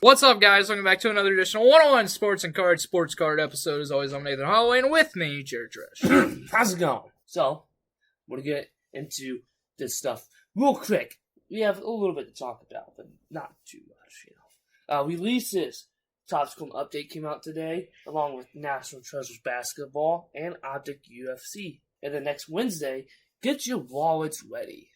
What's up, guys? Welcome back to another edition of 101 Sports and Cards Sports Card episode. As always, I'm Nathan Holloway, and with me, Jared Tresh. How's it going? So, we're going to get into this stuff real quick. We have a little bit to talk about, but not too much, Releases. Topps Chrome update came out today, along with National Treasures Basketball and Optic UFC. And then next Wednesday, get your wallets ready.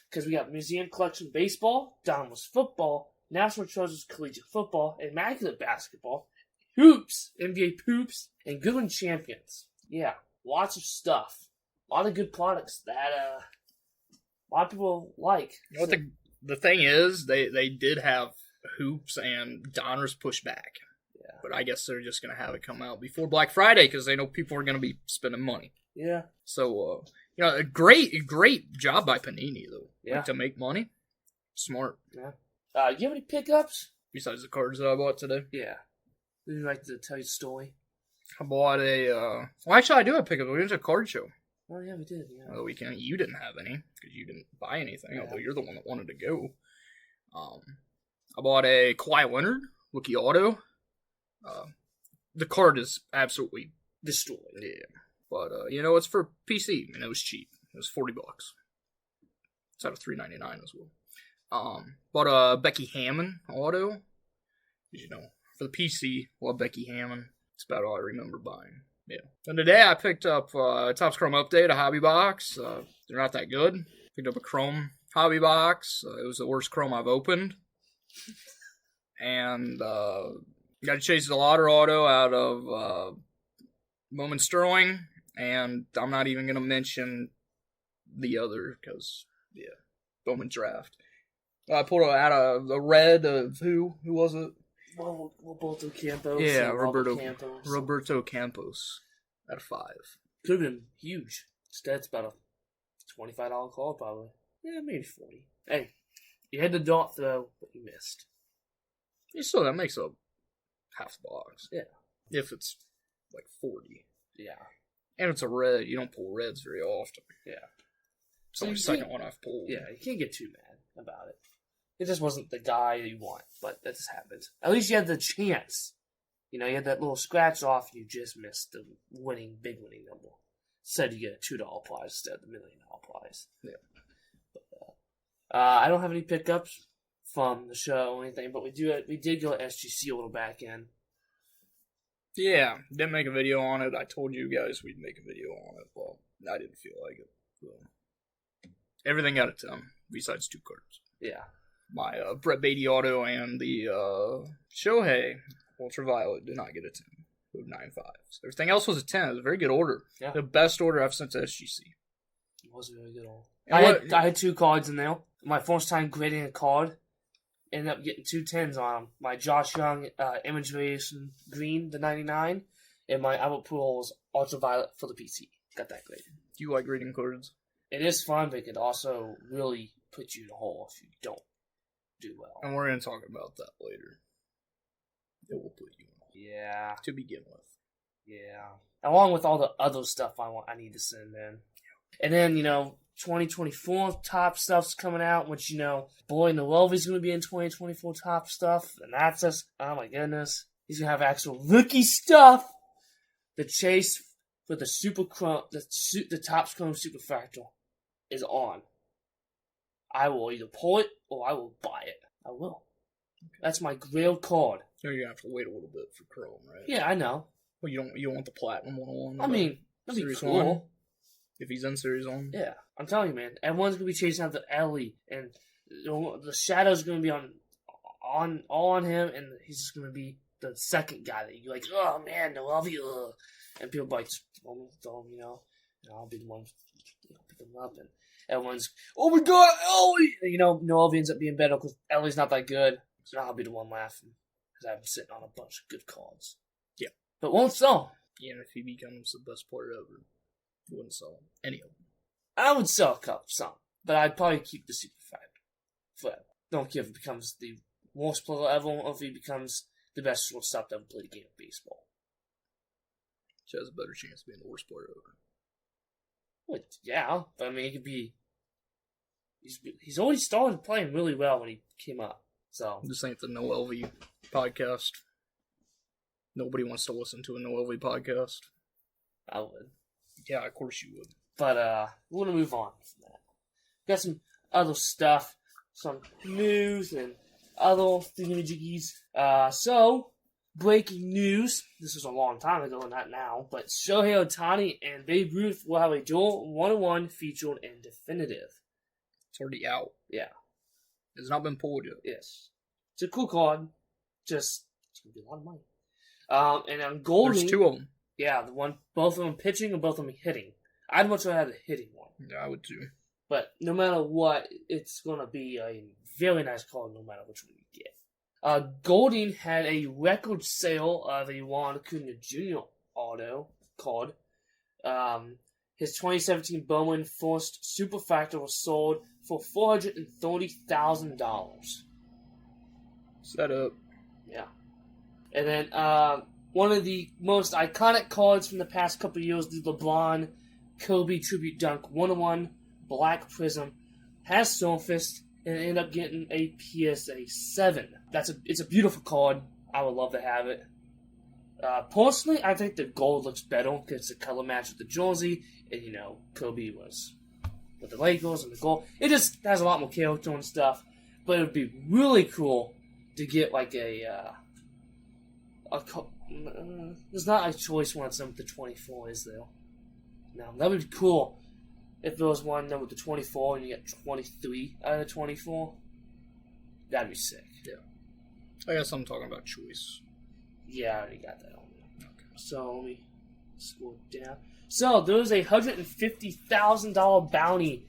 Because we got Museum Collection Baseball, Dominus Football, National Treasures Collegiate Football, Immaculate Basketball, Hoops, NBA Hoops, and Goodwin Champions. Yeah, lots of stuff. A lot of good products that a lot of people like. You know what the thing is? They did have Hoops and Donruss pushed back. Yeah. But I guess they're just going to have it come out before Black Friday because they know people are going to be spending money. Yeah. So, a great job by Panini, though. Yeah. Like, to make money. Smart. Yeah. You have any pickups? Besides the cards that I bought today. Yeah. Would you like to tell your story? I bought well, actually, I do have pickups. We went to a card show. Oh, yeah, we did, yeah. The weekend. You didn't have any because you didn't buy anything, Yeah. although you're the one that wanted to go. I bought a Kawhi Leonard rookie auto. The card is absolutely Destroyed. yeah, but it's for PC and it was cheap. It was $40. It's out of $3.99 as well. Bought a Becky Hammon auto. For the PC, love Becky Hammon. It's about all I remember buying. Yeah. And today I picked up Topps Chrome Update, a hobby box. They're not that good. Picked up a Chrome hobby box. It was the worst Chrome I've opened. And got to chase the Lauder auto out of Bowman Sterling. And I'm not even going to mention the other because, yeah, Bowman Draft. I pulled out a red of who? Who was it? Well, Roberto Campos. Yeah, Campos. Roberto Campos out of 5. Could have been huge. Instead, it's about a $25 call, probably. Yeah, maybe 40. Hey, you had the dart throw, but you missed. So that makes up half the box. Yeah. If it's like 40. Yeah. And it's a red. You don't pull reds very often. Yeah. It's only the second one I've pulled. Yeah, you can't get too mad about it. It just wasn't the guy you want, but that just happens. At least you had the chance. You had that little scratch off, you just missed the big winning number. Said you get a $2 prize instead of the $1 million prize. Yeah. But, I don't have any pickups from the show or anything, but we did go to SGC a little back in. Yeah, didn't make a video on it. I told you guys we'd make a video on it. Well, I didn't feel like it. So. Everything got a 10, besides 2 cards. Yeah. My Brett Beatty auto and the Shohei Ultraviolet did not get a 10. It was 9.5. So everything else was a 10. It was a very good order. Yeah. The best order I've sent to SGC. It was a very good order. I had 2 cards in there. My first time grading a card, ended up getting 2 10s on them. My Josh Young Image Variation Green, the 99, and my Albert Pujols Ultraviolet for the PC. Got that graded. Do you like reading cards? It is fun, but it could also really put you in a hole if you don't do well. And we're going to talk about that later. It will put you in a hole. Yeah. To begin with. Yeah. Along with all the other stuff I need to send in. And then, 2024 top stuff's coming out, which, Boy Noelvi's going to be in 2024 top stuff. And that's just, oh my goodness. He's going to have actual rookie stuff. The chase for the Super Chrome, the Topps Chrome Super Fractal is on. I will either pull it or I will buy it. I will. Okay. That's my grail card. You're going to have to wait a little bit for Chrome, right? Yeah, I know. Well, you don't want the Platinum 101? I mean, that'd be cool. 1? If he's in Series 1? Yeah. I'm telling you, man. Everyone's going to be chasing after Ellie. And the shadow's going to be all on him. And he's just going to be the second guy that you're like, oh, man, I love you. And people like, and I'll be the one pick him up. And everyone's, oh my god, Ellie! Noelvi ends up being better because Ellie's not that good. So now I'll be the one laughing because I've been sitting on a bunch of good cards. Yeah. But won't sell. Yeah, and if he becomes the best player ever, you wouldn't sell any of them. I would sell a couple, some. But I'd probably keep the Super Factor forever. Don't care if it becomes the worst player ever or if he becomes the best shortstop to ever play the game of baseball. She has a better chance of being the worst player ever. Well, yeah, but I mean, it could be. He's already started playing really well when he came up. So This ain't the Noelvi podcast. Nobody wants to listen to a No LV podcast. I would. Yeah, of course you would. But we're gonna move on from that. Got some other stuff, some news and other thingamajiggies. So breaking news. This was a long time ago, not now. But Shohei Ohtani and Babe Ruth will have a dual 1-on-1 featured and definitive. It's already out. Yeah. It's not been pulled yet. Yes. It's a cool card. Just it's gonna be a lot of money. And on Goldie, There's two of them. Yeah, both of them pitching and both of them hitting. I'd much rather have the hitting one. Yeah, I would too. But no matter what, it's going to be a very nice card no matter which one you get. Golding had a record sale of a Juan Acuna Jr. auto card. His 2017 Bowman Forced Super Factor was sold for $430,000. Set up. Yeah. And then one of the most iconic cards from the past couple of years, the LeBron Kobe Tribute Dunk 101 Black Prism, has surfaced and ended up getting a PSA 7. It's a beautiful card. I would love to have it. Personally, I think the gold looks better because it's a color match with the jersey, and Kobe was with the Lakers and the gold. It just has a lot more character and stuff, but it would be really cool to get like there's not a choice one with the 24, is there? No, that would be cool if there was one with the 24 and you get 23 out of 24. That'd be sick. Yeah. I guess I'm talking about choice. Yeah, I already got that on there. Okay. So let me scroll down. So there was a $150,000 bounty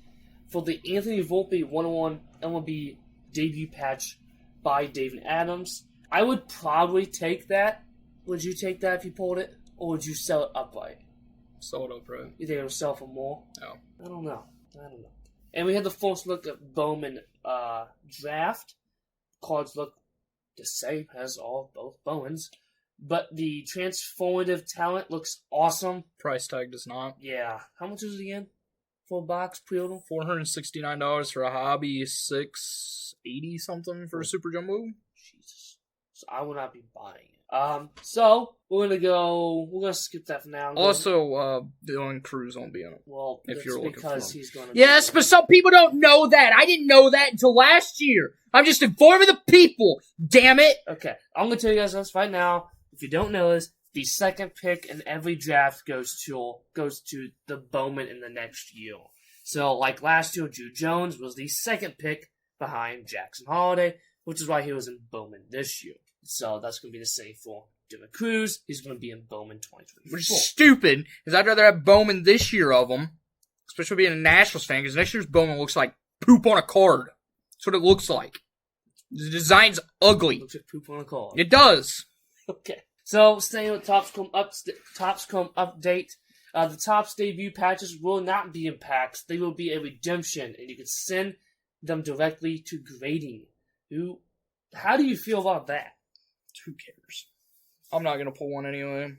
for the Anthony Volpe 101 MLB debut patch by David Adams. I would probably take that. Would you take that if you pulled it? Or would you sell it upright? Sell it upright. You think it would sell for more? No. I don't know. And we had the first look at Bowman draft. Cards look the same as both Bowmans. But the transformative talent looks awesome. Price tag does not. Yeah. How much is it again? For a box pre-order? $469 for a hobby, $680 something for a super jumbo. Jesus. So I will not be buying it. So we're gonna skip that for now. Also, Dylan Cruz won't be in it. Well, if you're looking for him. He's gonna. Yes, but some people don't know that. I didn't know that until last year. I'm just informing the people. Damn it. Okay, I'm gonna tell you guys this right now. If you don't know this, the second pick in every draft goes to the Bowman in the next year. So, like last year, Drew Jones was the second pick behind Jackson Holiday, which is why he was in Bowman this year. So that's going to be the same for Dylan Cruz. He's going to be in Bowman 2024. Which is stupid, because I'd rather have Bowman this year of them, especially being a Nationals fan, because next year's Bowman looks like poop on a card. That's what it looks like. The design's ugly. Looks like poop on a card. It does. Okay. So, staying with Topps.com update. The Topps debut patches will not be in packs. They will be a redemption, and you can send them directly to grading. How do you feel about that? Who cares? I'm not going to pull one anyway.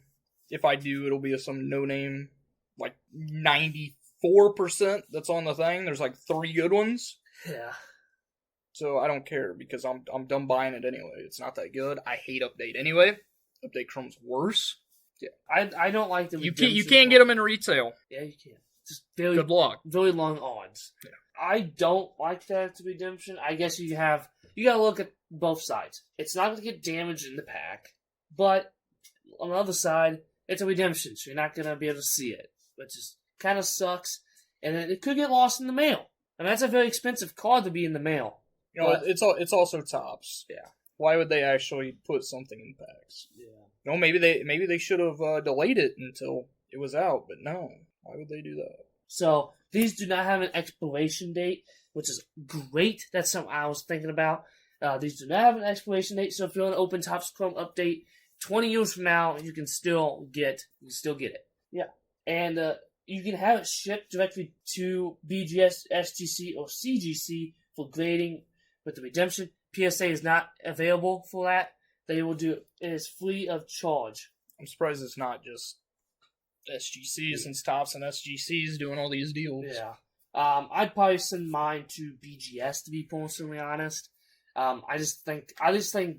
If I do, it'll be some no-name, like 94% that's on the thing. There's like 3 good ones. Yeah. So I don't care because I'm done buying it anyway. It's not that good. I hate Update anyway. Update Chrome's worse. Yeah. I don't like the You can't get them in retail. Yeah, you can. Just very good luck. Very long odds. Yeah. I don't like that it's a redemption. I guess you gotta look at both sides. It's not gonna get damaged in the pack, but on the other side, it's a redemption, so you're not gonna be able to see it, which is kind of sucks. And it could get lost in the mail. And that's a very expensive card to be in the mail. It's also Topps. Yeah. Why would they actually put something in packs? Yeah. Maybe they should have delayed it until it was out, but no. Why would they do that? So these do not have an expiration date, which is great. That's something I was thinking about. These do not have an expiration date, so if you're on an open Topps Chrome update 20 years from now, you can still get it. Yeah. And you can have it shipped directly to BGS, SGC, or CGC for grading with the redemption. PSA is not available for that. They will do it. It is free of charge. I'm surprised it's not just SGC, since Topps and SGC is doing all these deals. Yeah. I'd probably send mine to BGS, to be personally honest. I just think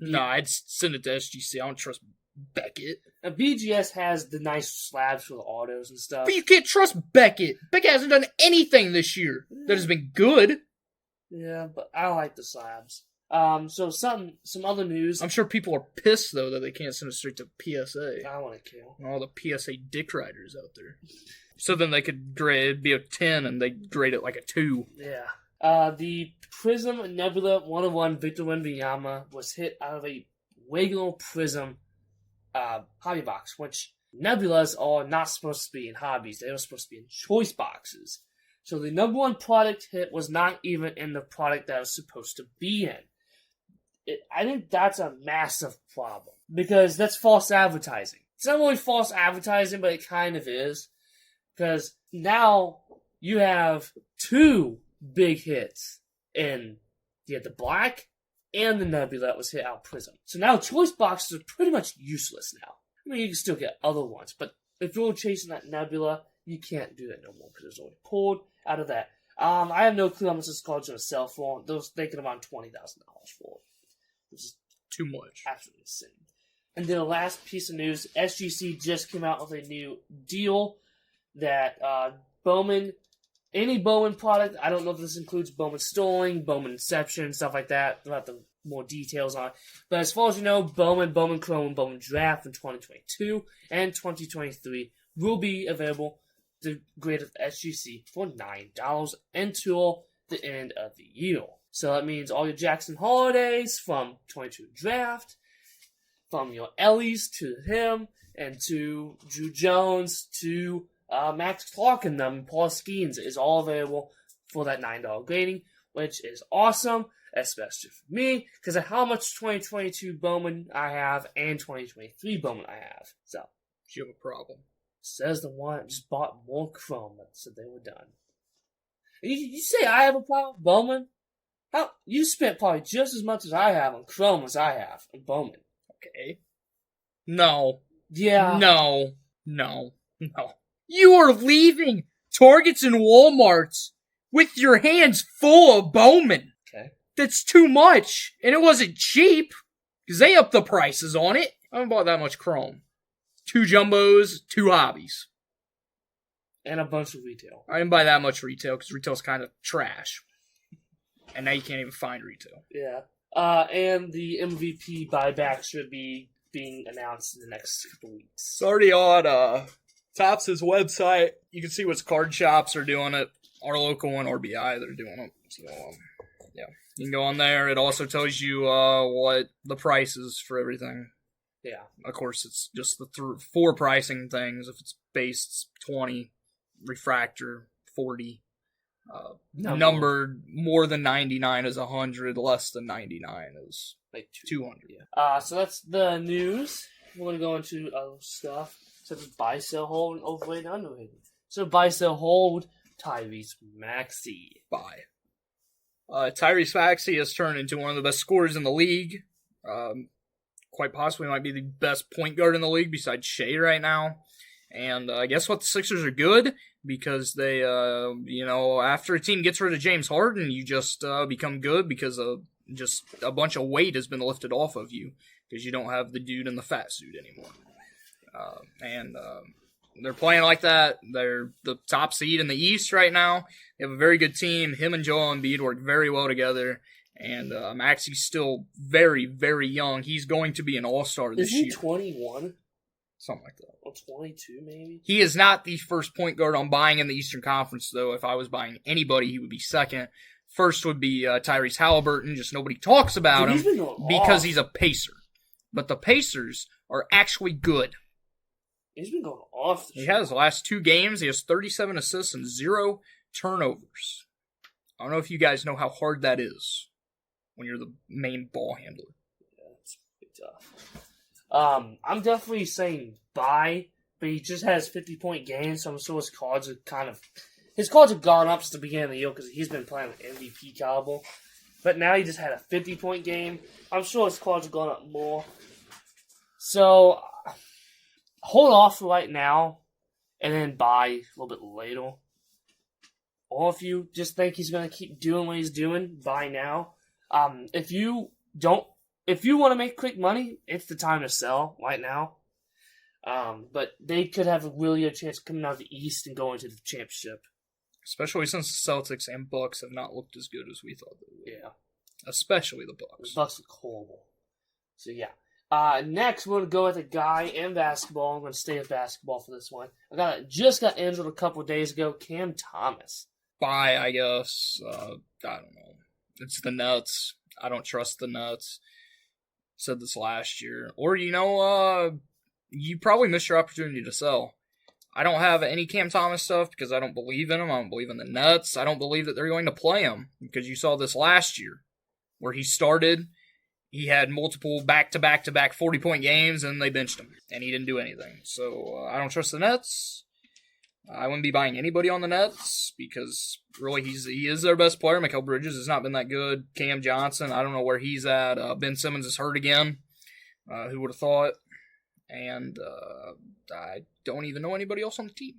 No, I'd send it to SGC. I don't trust Beckett. BGS has the nice slabs for the autos and stuff. But you can't trust Beckett. Beckett hasn't done anything this year that has been good. Yeah, but I like the slabs. So some other news. I'm sure people are pissed, though, that they can't send it straight to PSA. I want to kill all the PSA dick riders out there. So then they could grade it, be a 10, and they grade it like a 2. Yeah. The Prism Nebula 101 Victor Wembanyama was hit out of a regular Prism hobby box, which Nebulas are not supposed to be in hobbies. They were supposed to be in choice boxes. So the number one product hit was not even in the product that it was supposed to be in. I think that's a massive problem because that's false advertising. It's not really false advertising, but it kind of is. Because now you have 2 big hits in the Black and the Nebula that was hit out Prism. So now choice boxes are pretty much useless now. I mean, you can still get other ones, but if you're chasing that Nebula, you can't do that no more because it's already pulled out of that. I have no clue how much this card's going to sell for. They're thinking around $20,000 for it, which is too much. Absolutely insane. And then the last piece of news, SGC just came out with a new deal that Bowman, any Bowman product, I don't know if this includes Bowman Stoling, Bowman Inception, stuff like that. We'll have more details on it. But as far as you know, Bowman Chrome, and Bowman Draft in 2022 and 2023 will be available to grade at SGC for $9 until the end of the year. So that means all your Jackson Holidays from 22 Draft, from your Ellies to him, and to Drew Jones, to Max Clark and them, Paul Skeens is all available for that $9 grading, which is awesome, especially for me, because of how much 2022 Bowman I have and 2023 Bowman I have. So, you have a problem. Says the one that just bought more Chrome that said they were done. You say I have a problem with Bowman? How you spent probably just as much as I have on Chrome as I have on Bowman. Okay. No. Yeah. No. You are leaving Targets and Walmarts with your hands full of Bowman. Okay. That's too much. And it wasn't cheap, because they upped the prices on it. I haven't bought that much Chrome. 2 jumbos, 2 hobbies. And a bunch of retail. I didn't buy that much retail, because retail's kind of trash. And now you can't even find retail. Yeah. And the MVP buyback should be being announced in the next couple weeks. It's already on Topps' website. You can see what card shops are doing it. Our local one, RBI, they're doing it. So, yeah. You can go on there. It also tells you what the price is for everything. Yeah. Of course, it's just the 4 pricing things. If it's base, it's 20. Refractor, 40. Numbered more than 99 is 100. Less than 99 is like 200. Yeah. So that's the news. We're going to go into other stuff. Such as buy, sell, hold, and overrated, underrated. So buy, sell, hold, Tyrese Maxey. Buy. Tyrese Maxey has turned into one of the best scorers in the league. Quite possibly might be the best point guard in the league besides Shea right now. And guess what? The Sixers are good because they, after a team gets rid of James Harden, you just become good because just a bunch of weight has been lifted off of you because you don't have the dude in the fat suit anymore. And they're playing like that. They're the top seed in the East right now. They have a very good team. Him and Joel Embiid work very well together. And Maxey's still very, very young. He's going to be an all-star this year. Is he 21? Something like that. Or 22, maybe? He is not the first point guard I'm buying in the Eastern Conference, though. If I was buying anybody, he would be second. First would be Tyrese Halliburton. Just nobody talks about him because he's a Pacer. But the Pacers are actually good. He's been going off. He has the last 2 games. He has 37 assists and 0 turnovers. I don't know if you guys know how hard that is when you're the main ball handler. Yeah, it's pretty tough. I'm definitely saying buy, but he just has 50-point games, so I'm sure his cards have gone up since the beginning of the year because he's been playing with MVP caliber. But now he just had a 50-point game. I'm sure his cards have gone up more. So hold off for right now, and then buy a little bit later. Or if you just think he's going to keep doing what he's doing, buy now. If you want to make quick money, it's the time to sell right now. But they could have a really good chance of coming out of the East and going to the championship. Especially since the Celtics and Bucks have not looked as good as we thought they would. Yeah. Especially the Bucks. The Bucks look horrible. So, yeah. Next, we're going to go with a guy in basketball. I'm going to stay with basketball for this one. Just got injured a couple of days ago, Cam Thomas. Bye, I guess. I don't know. It's the Nets. I don't trust the Nets. Said this last year. Or, you probably missed your opportunity to sell. I don't have any Cam Thomas stuff because I don't believe in him. I don't believe in the Nets. I don't believe that they're going to play him because you saw this last year where he started. He had multiple back-to-back-to-back 40-point games, and they benched him, and he didn't do anything. So I don't trust the Nets. I wouldn't be buying anybody on the Nets because really he is their best player. Mikal Bridges has not been that good. Cam Johnson, I don't know where he's at. Ben Simmons is hurt again. Who would have thought? And I don't even know anybody else on the team.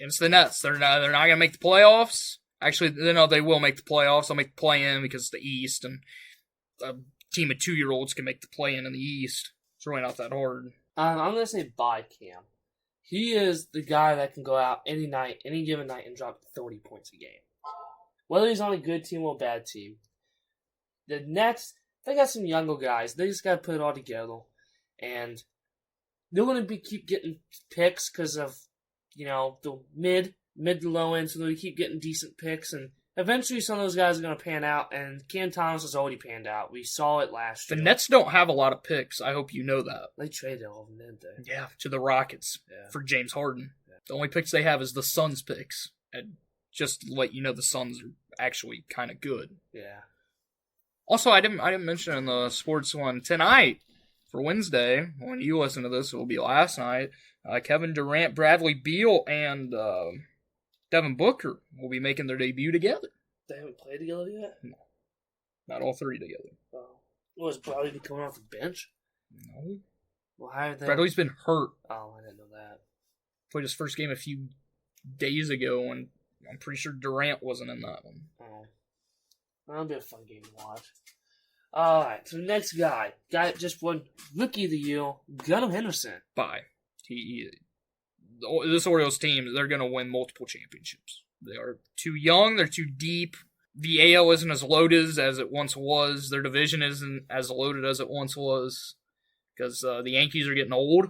And it's the Nets. They're not going to make the playoffs. Actually, they will make the playoffs. They'll make the play-in because it's the East, and a team of 2-year-olds can make the play-in in the East. It's really not that hard. I'm going to say buy Cam. He is the guy that can go out any given night, and drop 30 points a game. Whether he's on a good team or a bad team. The Nets, they got some younger guys. They just got to put it all together. And they're going to keep getting picks because of, the mid to low end. So they keep getting decent picks. And eventually some of those guys are going to pan out. And Cam Thomas has already panned out. We saw it last year. The Nets don't have a lot of picks. I hope you know that. They traded all of them, didn't they? Yeah, to the Rockets for James Harden. Yeah. The only picks they have is the Suns picks. And just to let you know, the Suns are actually kind of good. Yeah. Also, I didn't mention in the sports one tonight. For Wednesday, when you listen to this, it will be last night. Kevin Durant, Bradley Beal, and Devin Booker will be making their debut together. They haven't played together yet? No. Not all three together. Oh. Was Bradley coming off the bench? No. Well, how did they... Bradley's been hurt. Oh, I didn't know that. Played his first game a few days ago, and I'm pretty sure Durant wasn't in that one. Oh. That'll be a fun game to watch. Alright, so next guy that just won Rookie of the Year, Gunnar Henderson. Bye. This Orioles team, they're going to win multiple championships. They are too young, they're too deep. The AL isn't as loaded as it once was. Their division isn't as loaded as it once was because the Yankees are getting old.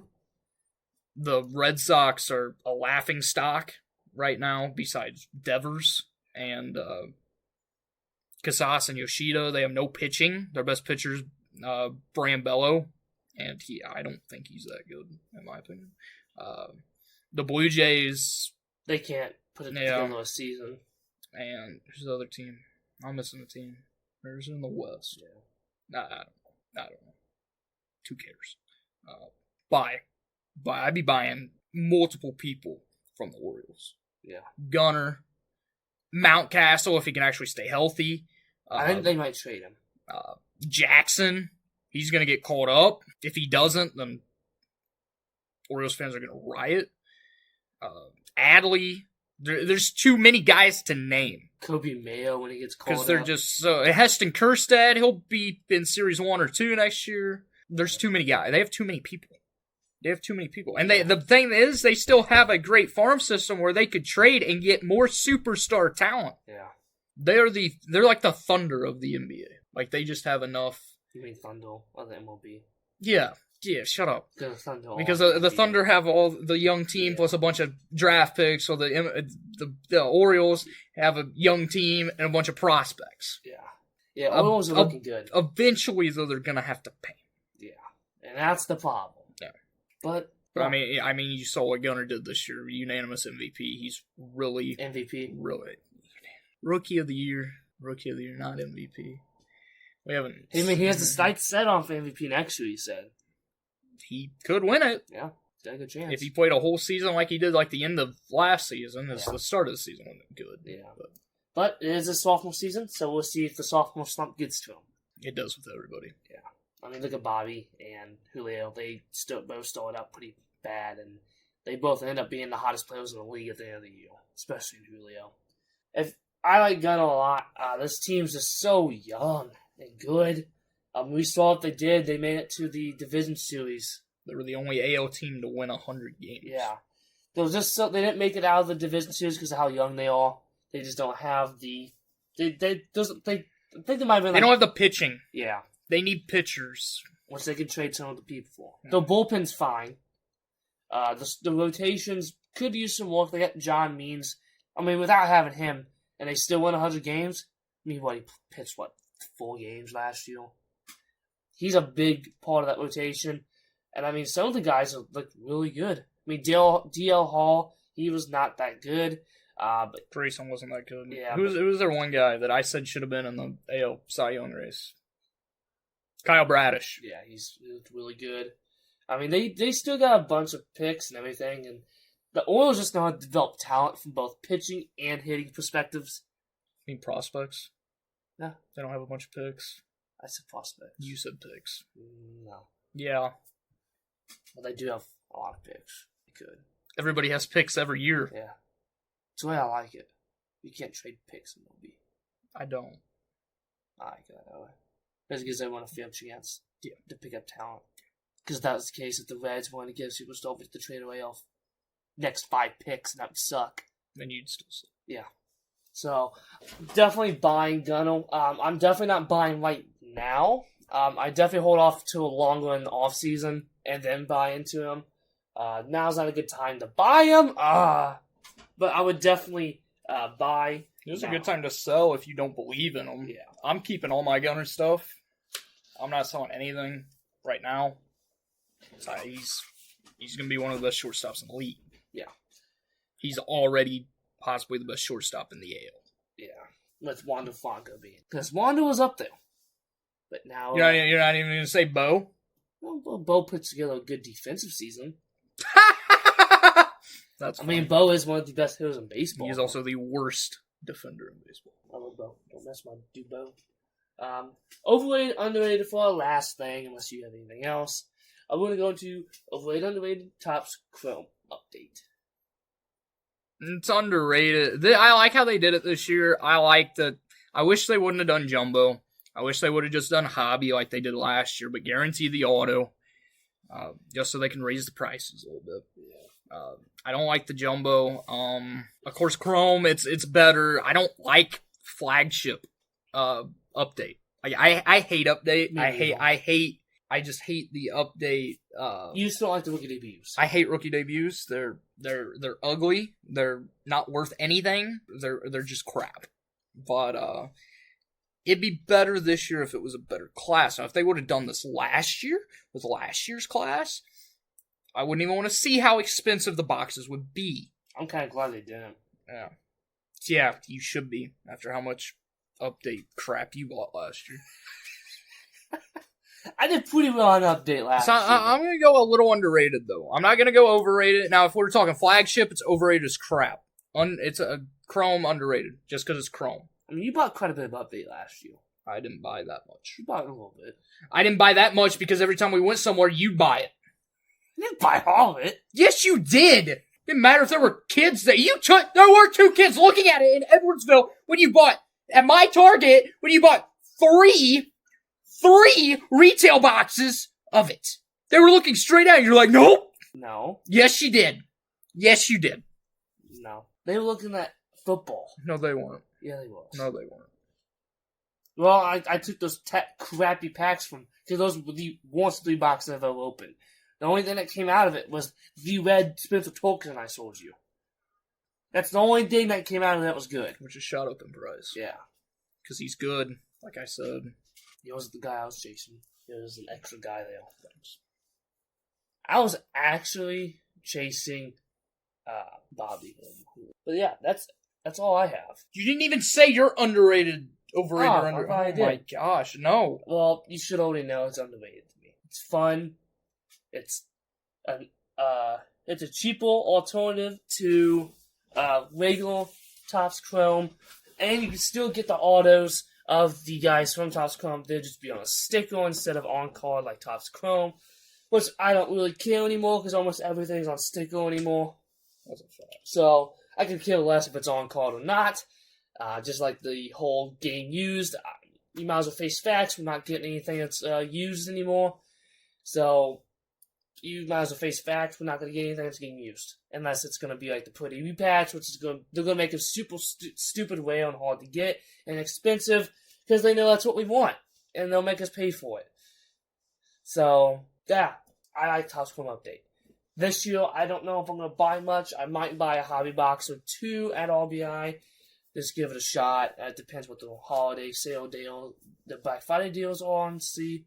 The Red Sox are a laughing stock right now besides Devers and Casas and Yoshida. They have no pitching. Their best pitcher's Brambello, and I don't think he's that good, in my opinion. The Blue Jays... They can't put it together a season. And who's the other team? I'm missing a team. Where's it in the West? Yeah. I don't know. Who cares? Buy. I'd be buying multiple people from the Orioles. Yeah. Gunnar, Mountcastle, if he can actually stay healthy. I think they might trade him. Jackson, he's going to get called up. If he doesn't, then Orioles fans are going to riot. Adley, there's too many guys to name. Kobe Mayo when he gets called up. Because they're just so... Heston Kjerstad, he'll be in Series 1 or 2 next year. There's too many guys. They have too many people. And the thing is, they still have a great farm system where they could trade and get more superstar talent. Yeah. They're like the Thunder of the NBA. Like, they just have enough... You mean Thunder of the MLB? Yeah, shut up. Because the Thunder have all the young team plus a bunch of draft picks, so the Orioles have a young team and a bunch of prospects. Yeah, Orioles are looking good. Eventually, though, they're going to have to pay. Yeah, and that's the problem. Yeah. But I mean, you saw what Gunnar did this year. Unanimous MVP. He's really... MVP? Really. Rookie of the Year, not MVP. We haven't... He has the sights set on for MVP next year, he said. He could win it. Yeah, he's got a good chance. If he played a whole season like he did like the end of last season, the start of the season wasn't good. Yeah. But it is a sophomore season, so we'll see if the sophomore slump gets to him. It does with everybody. Yeah. I mean, look at Bobby and Julio. They both started out pretty bad, and they both end up being the hottest players in the league at the end of the year, especially Julio. I like Gunnar a lot. This team's just so young. and good. We saw what they did. They made it to the division series. They were the only AL team to win 100 games. Yeah. They didn't make it out of the division series because of how young they are. They just don't have the. I think they might have been. They don't have the pitching. Yeah. They need pitchers, which they can trade some of the people for. Yeah. The bullpen's fine. The rotations could use some work. They got John Means. I mean, without having him, and they still won 100 games. I mean, he pitched 4 games last year. He's a big part of that rotation, and I mean, some of the guys are really good. I mean, DL Hall, he was not that good. But Grayson wasn't that good. Yeah, Who was their one guy that I said should have been in the AL Cy Young race? Kyle Bradish. Yeah, he's really good. I mean, they still got a bunch of picks and everything, and the Orioles just know how to develop talent from both pitching and hitting perspectives. I mean prospects. No. They don't have a bunch of picks. I said prospects. You said picks. No. Yeah. Well, they do have a lot of picks. They could. Everybody has picks every year. Yeah. That's the way I like it. You can't trade picks in MLB. I don't. I like it that way. Because it gives everyone a fair chance to pick up talent. Because if that was the case, if the Reds wanted to give superstars to trade away off next 5 picks, that would suck. Then you'd still say. Yeah. So, definitely buying Gunnell. I'm definitely not buying right now. I definitely hold off till longer in the offseason and then buy into him. Now's not a good time to buy him. But I would definitely buy. It's a good time to sell if you don't believe in him. Yeah. I'm keeping all my Gunner stuff. I'm not selling anything right now. So he's going to be one of the best shortstops in the league. Yeah. He's already possibly the best shortstop in the AL. Yeah. With Wander Franco being. Because Wander was up there. But now... You're not even going to say Bo? Well, Bo puts together a good defensive season. That's I mean, Bo is one of the best hitters in baseball. He is also the worst defender in baseball. I love Bo. Don't mess my dude Bo. Overrated, underrated for our last thing, unless you have anything else. I'm going to go into overrated, underrated, Topps Chrome update. It's underrated. I like how they did it this year. I wish they wouldn't have done Jumbo. I wish they would have just done Hobby like they did last year, but guarantee the auto, just so they can raise the prices a little bit. Yeah. I don't like the Jumbo. Of course, Chrome, it's better. I don't like flagship update. I hate update. I just hate the update. You just don't like the rookie debuts. I hate rookie debuts. They're ugly. They're not worth anything. They're just crap. But it'd be better this year if it was a better class. Now, if they would have done this last year with last year's class, I wouldn't even want to see how expensive the boxes would be. I'm kind of glad they didn't. Yeah. Yeah, you should be after how much update crap you bought last year. I did pretty well on update last year. I'm going to go a little underrated, though. I'm not going to go overrated. Now, if we're talking flagship, it's overrated as crap. It's a Chrome underrated, just because it's Chrome. I mean, you bought quite a bit of update last year. I didn't buy that much. You bought a little bit. I didn't buy that much because every time we went somewhere, you'd buy it. I didn't buy all of it. Yes, you did. Didn't matter if there were kids that you took. There were 2 kids looking at it in Edwardsville when you bought, at my Target, when you bought three retail boxes of it. They were looking straight at you. You're like, nope. No. Yes, you did. Yes, you did. No. They were looking at football. No, they weren't. Yeah, they were. No, they weren't. Well, I took those crappy packs from, because those were the worst 3 boxes I've ever opened. The only thing that came out of it was the red Spencer Torkelson I sold you. That's the only thing that came out of that was good. Which is shot up in price. Yeah. Because he's good, like I said. He wasn't the guy I was chasing. He was an extra guy there. I was actually chasing Bobby. But yeah, that's all I have. You didn't even say you're underrated, overrated, or under. I Oh did. my gosh, no. Well, you should already know it's underrated to me. It's fun. It's a cheaper alternative to regular Topps Chrome, and you can still get the autos of the guys from Topps Chrome. They'll just be on a sticker instead of on card like Topps Chrome, which I don't really care anymore because almost everything's on sticker anymore. So I could care less if it's on card or not. Just like the whole game used, you might as well face facts. We're not getting anything that's used anymore. So, you might as well face facts. We're not going to get anything that's getting used. Unless it's going to be like the Put EV patch, which is they're going to make a super stupid way on hard to get and expensive because they know that's what we want. And they'll make us pay for it. So, yeah, I like Topps Chrome Update. This year, I don't know if I'm going to buy much. I might buy a hobby box or two at RBI. Just give it a shot. It depends what the holiday sale deal, the Black Friday deals are, and see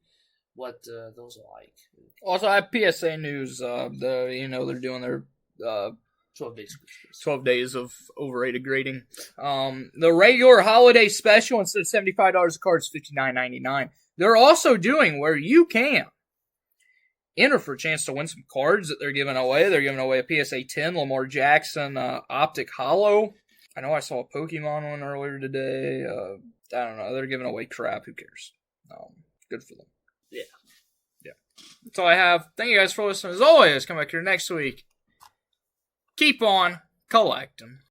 what those are like. Also, I have PSA news. They're doing their 12 days. 12 days of overrated grading. The regular holiday special, instead of $75 a card, is $59.99. They're also doing where you can enter for a chance to win some cards that they're giving away. They're giving away a PSA 10 Lamar Jackson Optic Hollow. I know I saw a Pokemon one earlier today. I don't know. They're giving away crap. Who cares? Good for them. Yeah. That's all I have. Thank you guys for listening. As always, come back here next week. Keep on collecting.